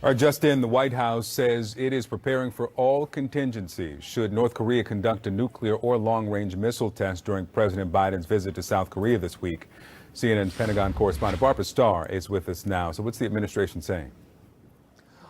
Just in, the White House says it is preparing for all contingencies should North Korea conduct a nuclear or long-range missile test during President Biden's visit to South Korea this week. CNN's Pentagon correspondent Barbara Starr is with us now. So what's the administration saying?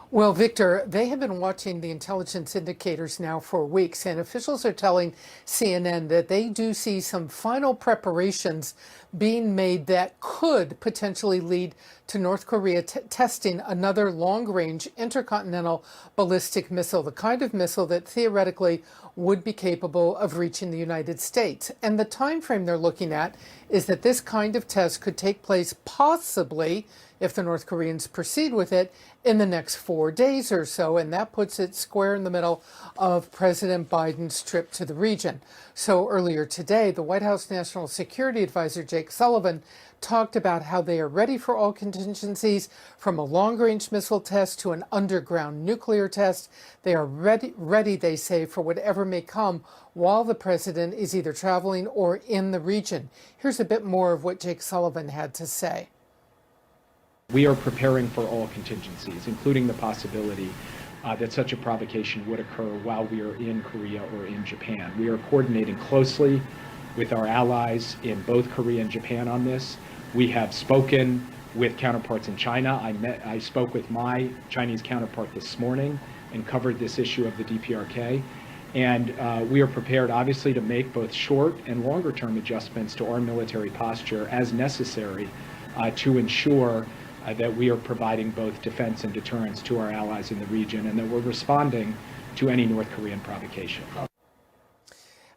Well, Victor, they have been watching the intelligence indicators now for weeks, and officials are telling CNN that they do see some final preparations being made that could potentially lead to North Korea testing another long-range intercontinental ballistic missile, the kind of missile that theoretically would be capable of reaching the United States. And the time frame they're looking at is that this kind of test could take place possibly, if the North Koreans proceed with it, in the next 4 days or so, and that puts it square in the middle of President Biden's trip to the region. So earlier today, the White House National Security Advisor Jake Sullivan talked about how they are ready for all contingencies, from a long-range missile test to an underground nuclear test. They are ready, they say, for whatever may come while the president is either traveling or in the region. Here's a bit more of what Jake Sullivan had to say. We are preparing for all contingencies, including the possibility that such a provocation would occur while we are in Korea or in Japan. We are coordinating closely with our allies in both Korea and Japan on this. We have spoken with counterparts in China. I spoke with my Chinese counterpart this morning and covered this issue of the DPRK. And we are prepared, obviously, to make both short and longer term adjustments to our military posture as necessary to ensure that we are providing both defense and deterrence to our allies in the region, and that we're responding to any North Korean provocation.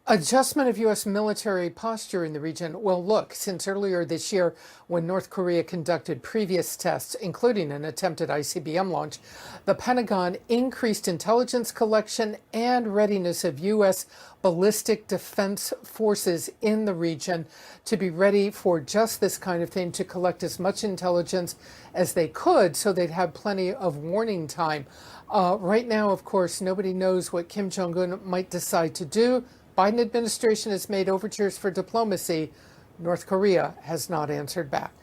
Adjustment of U.S. military posture in the region. Well, look, since earlier this year, when North Korea conducted previous tests, including an attempted ICBM launch, the Pentagon increased intelligence collection and readiness of U.S. ballistic defense forces in the region to be ready for just this kind of thing, to collect as much intelligence as they could so they'd have plenty of warning time. Right now, of course, nobody knows what Kim Jong-un might decide to do. Biden administration has made overtures for diplomacy. North Korea has not answered back.